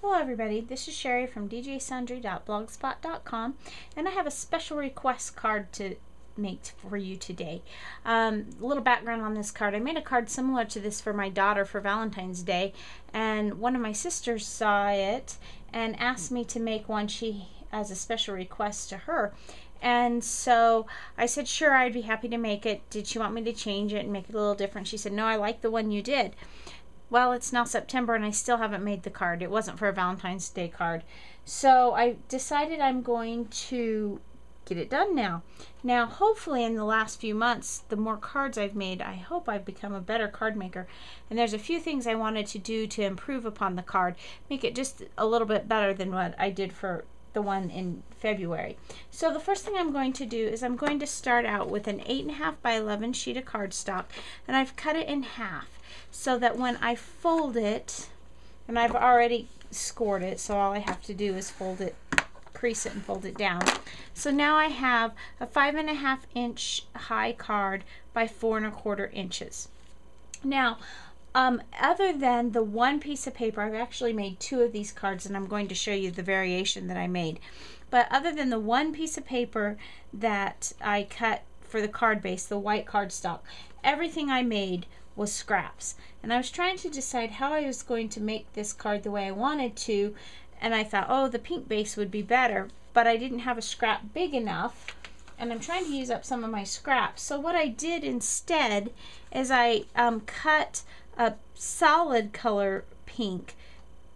Hello everybody, this is Sherry from djsundry.blogspot.com, and I have a special request card to make for you today. A little background on this card. I made a card similar to this for my daughter for Valentine's Day, and one of my sisters saw it and asked me to make one as a special request to her. And so I said sure, I'd be happy to make it. Did she want me to change it and make it a little different? She said no, I like the one you did. Well, it's now September and I still haven't made the card. It wasn't for a Valentine's Day card. So I decided I'm going to get it done now. Now, hopefully in the last few months, the more cards I've made, I hope I've become a better card maker. And there's a few things I wanted to do to improve upon the card, make it just a little bit better than what I did for the one in February. So the first thing I'm going to do is I'm going to start out with an 8.5 by 11 sheet of cardstock, and I've cut it in half so that when I fold it, and I've already scored it, so all I have to do is fold it, crease it and fold it down. So now I have a 5.5 inch high card by 4.25 inches. Now other than the one piece of paper, I've actually made two of these cards and I'm going to show you the variation that I made. But other than the one piece of paper that I cut for the card base, the white cardstock, everything I made was scraps. And I was trying to decide how I was going to make this card the way I wanted to, and I thought, oh, the pink base would be better, but I didn't have a scrap big enough, and I'm trying to use up some of my scraps. So what I did instead is I cut a solid color pink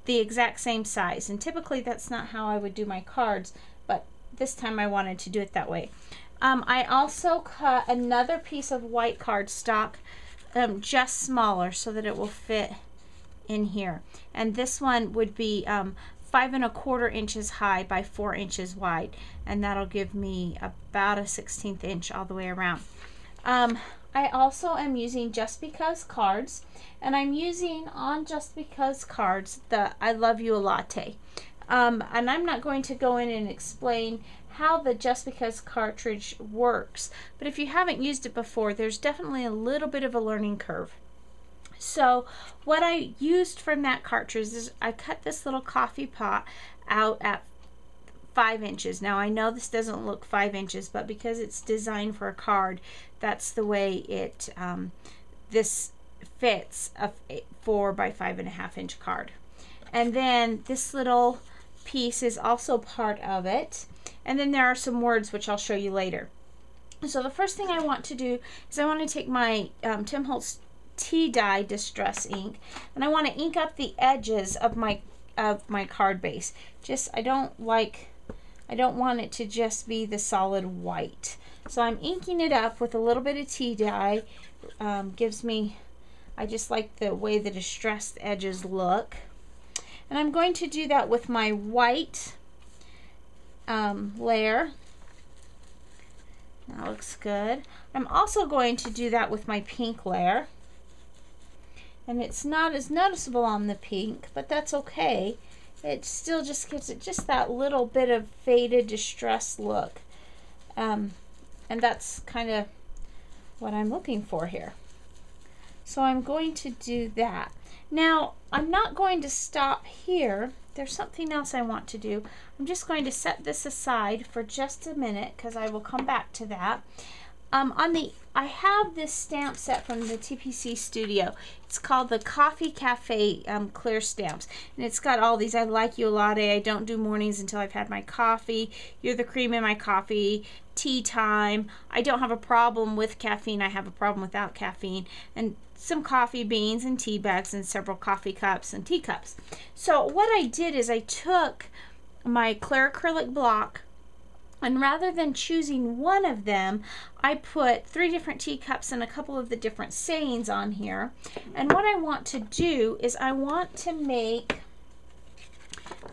the exact same size, and typically that's not how I would do my cards, but this time I wanted to do it that way. I also cut another piece of white cardstock, just smaller so that it will fit in here, and this one would be 5.25 inches high by 4 inches wide, and that'll give me about a 1/16 inch all the way around. I also am using Just Because cards, and I'm using on Just Because cards the I Love You a Latte. And I'm not going to go in and explain how the Just Because cartridge works, but if you haven't used it before, there's definitely a little bit of a learning curve. So what I used from that cartridge is I cut this little coffee pot out at 5 inches. Now I know this doesn't look 5 inches, but because it's designed for a card, that's the way it this fits a 4 by 5.5 inch card. And then this little piece is also part of it, and then there are some words which I'll show you later. So the first thing I want to do is I want to take my Tim Holtz tea dye distress ink, and I want to ink up the edges of my card base. I don't want it to just be the solid white. So I'm inking it up with a little bit of tea dye. I just like the way the distressed edges look. And I'm going to do that with my white layer. That looks good. I'm also going to do that with my pink layer. And it's not as noticeable on the pink, but that's okay. It still just gives it just that little bit of faded, distressed look. And that's kind of what I'm looking for here. So I'm going to do that. Now, I'm not going to stop here. There's something else I want to do. I'm just going to set this aside for just a minute because I will come back to that. I have this stamp set from the TPC studio. It's called the Coffee Cafe clear stamps, and it's got all these. I like you a latte, I don't do mornings until I've had my coffee, you're the cream in my coffee, tea time, I don't have a problem with caffeine, I have a problem without caffeine, and some coffee beans and tea bags and several coffee cups and teacups. So what I did is I took my clear acrylic block, and rather than choosing one of them, I put 3 different teacups and a couple of the different sayings on here. And what I want to do is I want to make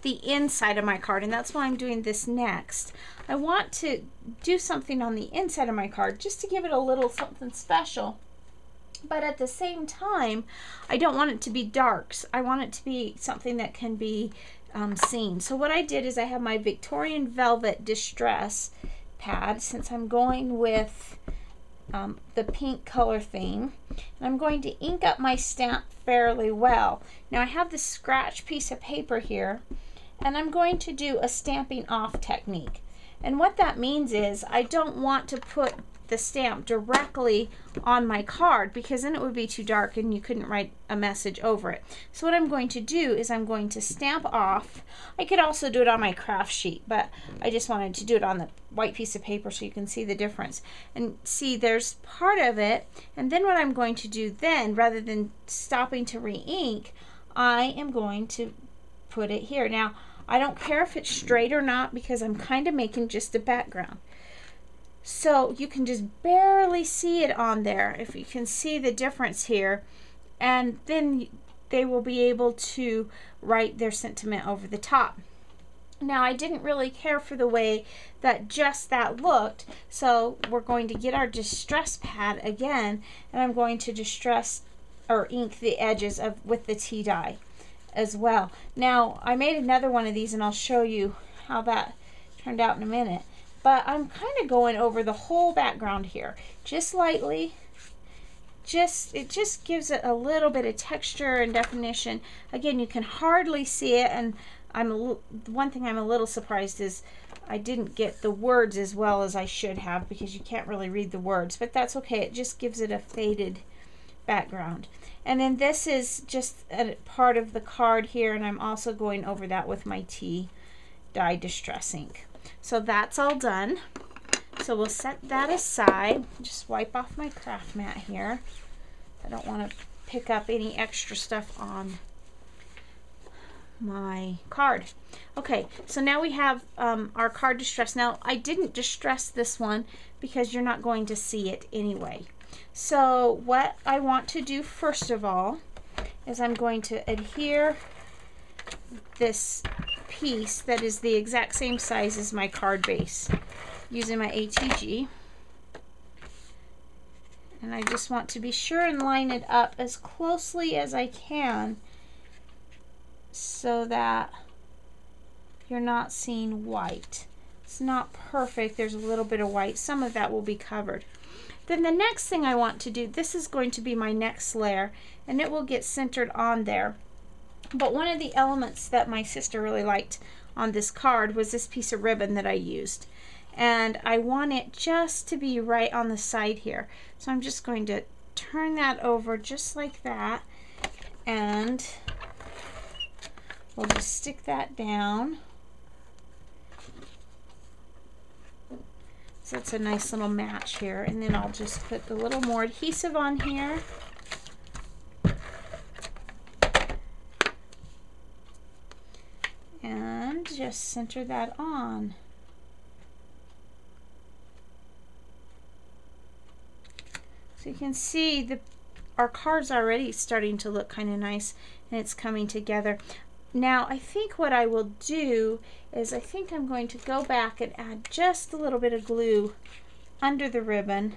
the inside of my card, and that's why I'm doing this next. I want to do something on the inside of my card just to give it a little something special. But at the same time, I don't want it to be darks. I want it to be something that can be seen. So what I did is I have my Victorian Velvet Distress pad, since I'm going with the pink color theme. And I'm going to ink up my stamp fairly well. Now I have this scratch piece of paper here, and I'm going to do a stamping off technique. And what that means is I don't want to put the stamp directly on my card, because then it would be too dark and you couldn't write a message over it. So what I'm going to do is I'm going to stamp off. I could also do it on my craft sheet, but I just wanted to do it on the white piece of paper so you can see the difference. And see, there's part of it, and then what I'm going to do then, rather than stopping to re-ink, I am going to put it here. Now, I don't care if it's straight or not, because I'm kind of making just a background. So you can just barely see it on there, if you can see the difference here, and then they will be able to write their sentiment over the top. Now I didn't really care for the way that just that looked, so we're going to get our distress pad again, and I'm going to distress or ink the edges of with the tea dye as well. Now I made another one of these, and I'll show you how that turned out in a minute. But I'm kind of going over the whole background here, just lightly. It just gives it a little bit of texture and definition. Again, you can hardly see it, and one thing I'm a little surprised is I didn't get the words as well as I should have, because you can't really read the words, but that's okay. It just gives it a faded background. And then this is just a part of the card here, and I'm also going over that with my tea dye distress ink. So that's all done. So we'll set that aside. Just wipe off my craft mat here. I don't want to pick up any extra stuff on my card. Okay, so now we have our card distress. Now I didn't distress this one because you're not going to see it anyway. So what I want to do first of all is I'm going to adhere this piece that is the exact same size as my card base using my ATG, and I just want to be sure and line it up as closely as I can so that you're not seeing white. It's not perfect, there's a little bit of white, some of that will be covered. Then the next thing I want to do, this is going to be my next layer, and it will get centered on there. But one of the elements that my sister really liked on this card was this piece of ribbon that I used. And I want it just to be right on the side here. So I'm just going to turn that over just like that. And we'll just stick that down. So that's a nice little match here. And then I'll just put a little more adhesive on here. And just center that on. So you can see our card's already starting to look kind of nice, and it's coming together. Now I think what I will do is I think I'm going to go back and add just a little bit of glue under the ribbon.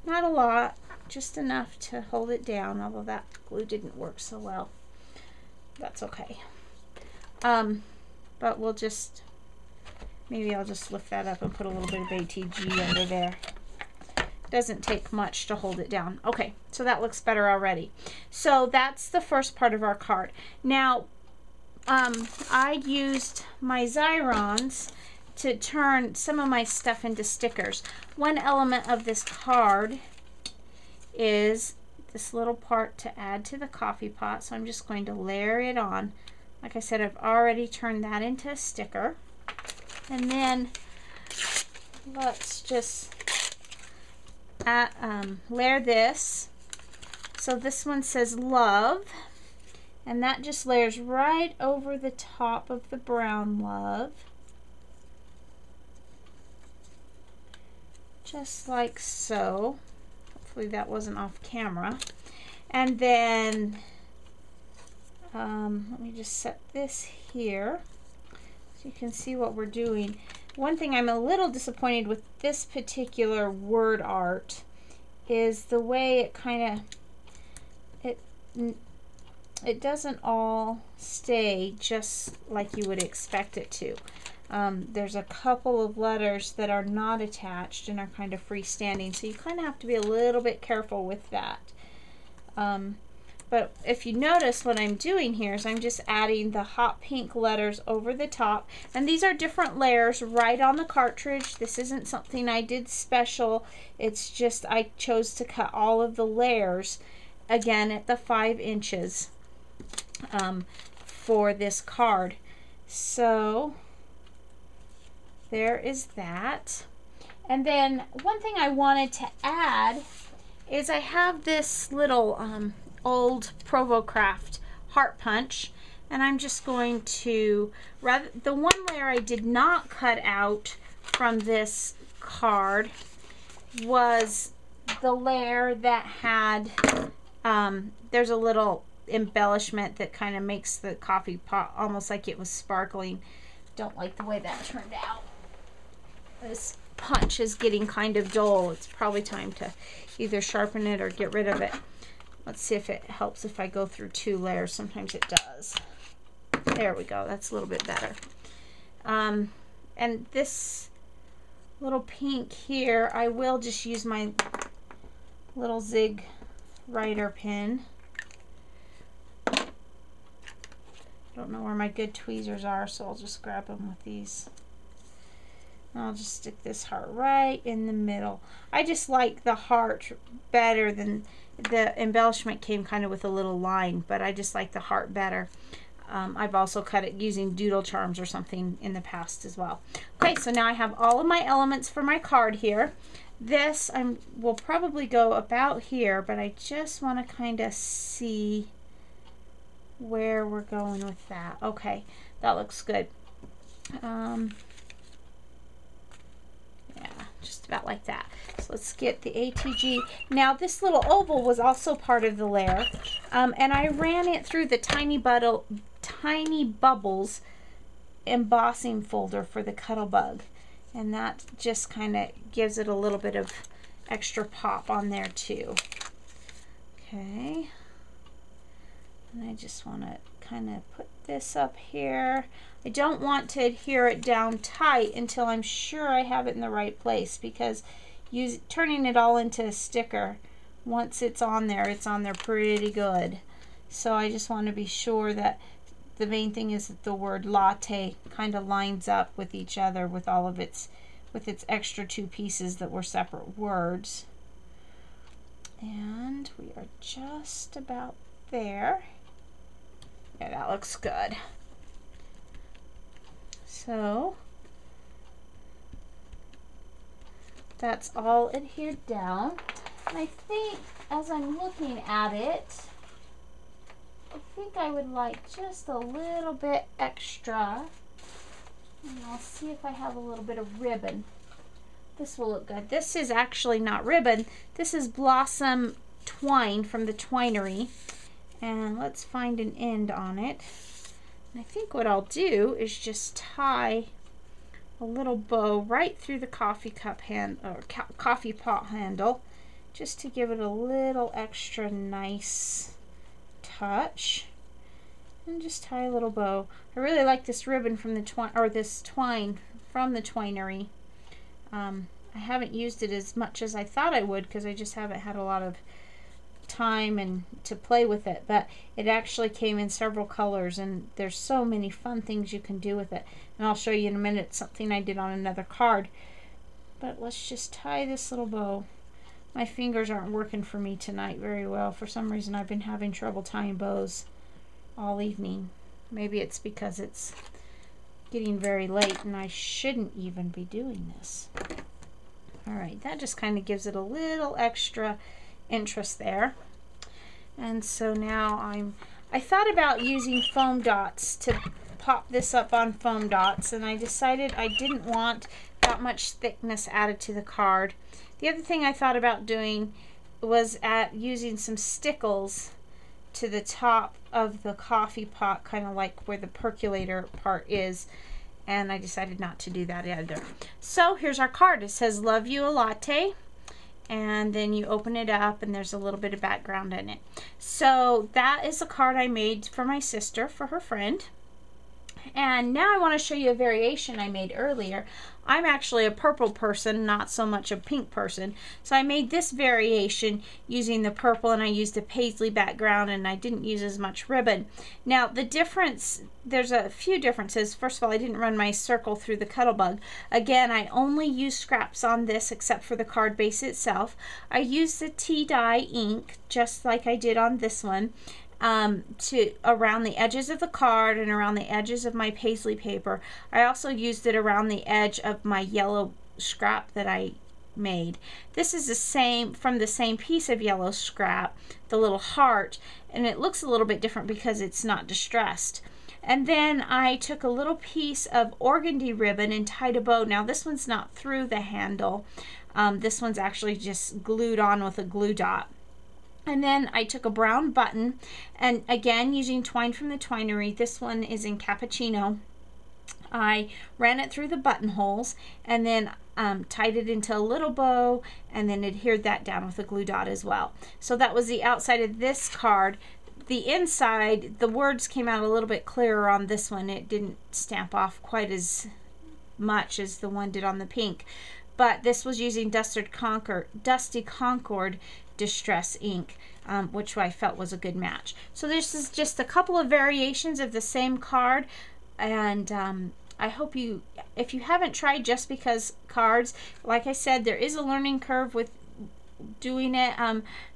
Not a lot, just enough to hold it down, although that glue didn't work so well. That's okay. But we'll just, maybe I'll just lift that up and put a little bit of ATG under there. Doesn't take much to hold it down. Okay, so that looks better already. So that's the first part of our card. Now, I used my Xyrons to turn some of my stuff into stickers. One element of this card is this little part to add to the coffee pot, so I'm just going to layer it on. Like I said, I've already turned that into a sticker. And then let's just layer this. So this one says love, and that just layers right over the top of the brown love. Just like so. Hopefully that wasn't off camera. And then let me just set this here so you can see what we're doing. One thing I'm a little disappointed with this particular word art is the way it kind of, it doesn't all stay just like you would expect it to. There's a couple of letters that are not attached and are kind of freestanding, so you kind of have to be a little bit careful with that. But if you notice, what I'm doing here is I'm just adding the hot pink letters over the top, and these are different layers right on the cartridge. This isn't something I did special, it's just I chose to cut all of the layers again at the 5 inches for this card. So there is that. And then one thing I wanted to add is I have this little old Provocraft heart punch, and I'm just going to, the one layer I did not cut out from this card was the layer that had there's a little embellishment that kind of makes the coffee pot almost like it was sparkling. Don't like the way that turned out. This punch is getting kind of dull. It's probably time to either sharpen it or get rid of it. Let's see if it helps if I go through 2 layers. Sometimes it does. There we go. That's a little bit better. And this little pink here, I will just use my little zig writer pin. I don't know where my good tweezers are, so I'll just grab them with these. I'll just stick this heart right in the middle. I just like the heart better than the embellishment. Came kind of with a little line, but I just like the heart better. I've also cut it using doodle charms or something in the past as well. Okay, so now I have all of my elements for my card here. This will probably go about here, but I just want to kind of see where we're going with that. Okay, that looks good. Yeah, just about like that. So let's get the ATG. Now this little oval was also part of the layer, and I ran it through the Tiny Bubbles embossing folder for the Cuttlebug, and that just kind of gives it a little bit of extra pop on there too. Okay, and I just want to kind of put this up here. I don't want to adhere it down tight until I'm sure I have it in the right place, because turning it all into a sticker, once it's on there pretty good. So I just want to be sure that the main thing is that the word latte kind of lines up with each other with all of its extra 2 pieces that were separate words. And we are just about there. Yeah, that looks good. So that's all adhered down. And I think as I'm looking at it, I think I would like just a little bit extra. And I'll see if I have a little bit of ribbon. This will look good. This is actually not ribbon. This is blossom twine from the Twinery. And let's find an end on it. And I think what I'll do is just tie a little bow right through the coffee cup coffee pot handle, just to give it a little extra nice touch. And just tie a little bow. I really like this ribbon from the twine from the Twinery. I haven't used it as much as I thought I would, because I just haven't had a lot of time and to play with it, but it actually came in several colors, and there's so many fun things you can do with it, and I'll show you in a minute something I did on another card. But let's just tie this little bow. My fingers aren't working for me tonight very well. For some reason I've been having trouble tying bows all evening. Maybe it's because it's getting very late and I shouldn't even be doing this. Alright, that just kind of gives it a little extra interest there. And so now I thought about using foam dots to pop this up on foam dots, and I decided I didn't want that much thickness added to the card. The other thing I thought about doing was using some stickles to the top of the coffee pot, kind of like where the percolator part is, and I decided not to do that either. So here's our card. It says "Love You a Latte," and then you open it up and there's a little bit of background in it. So that is a card I made for my sister, for her friend, And now I want to show you a variation I made earlier. I'm actually a purple person, not so much a pink person. So I made this variation using the purple, and I used a paisley background, and I didn't use as much ribbon. Now the difference, there's a few differences. First of all, I didn't run my circle through the Cuttlebug. Again, I only used scraps on this except for the card base itself. I used the tea dye ink just like I did on this one. To around the edges of the card and around the edges of my paisley paper. I also used it around the edge of my yellow scrap that I made. This is the same, from the same piece of yellow scrap, the little heart, and it looks a little bit different because it's not distressed. And then I took a little piece of organdy ribbon and tied a bow. Now this one's not through the handle. This one's actually just glued on with a glue dot. And then I took a brown button, and again using twine from the Twinery. This one is in Cappuccino. I ran it through the buttonholes and then tied it into a little bow, and then adhered that down with a glue dot as well. So that was the outside of this card. The inside, the words came out a little bit clearer on this one. It didn't stamp off quite as much as the one did on the pink. But this was using Dusty Concord Distress ink, which I felt was a good match. So this is just a couple of variations of the same card, and I hope you, if you haven't tried Just Because cards, like I said, there is a learning curve with doing it.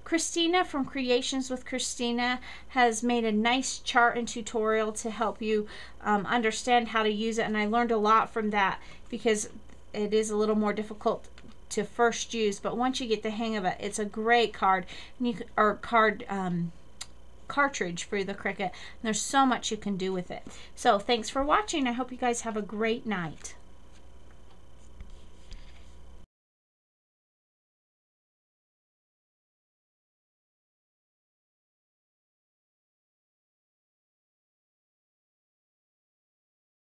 Christina from Creations with Christina has made a nice chart and tutorial to help you understand how to use it, and I learned a lot from that because it is a little more difficult to first use, but once you get the hang of it, it's a great card, or cartridge for the Cricut, and there's so much you can do with it. So thanks for watching. I hope you guys have a great night.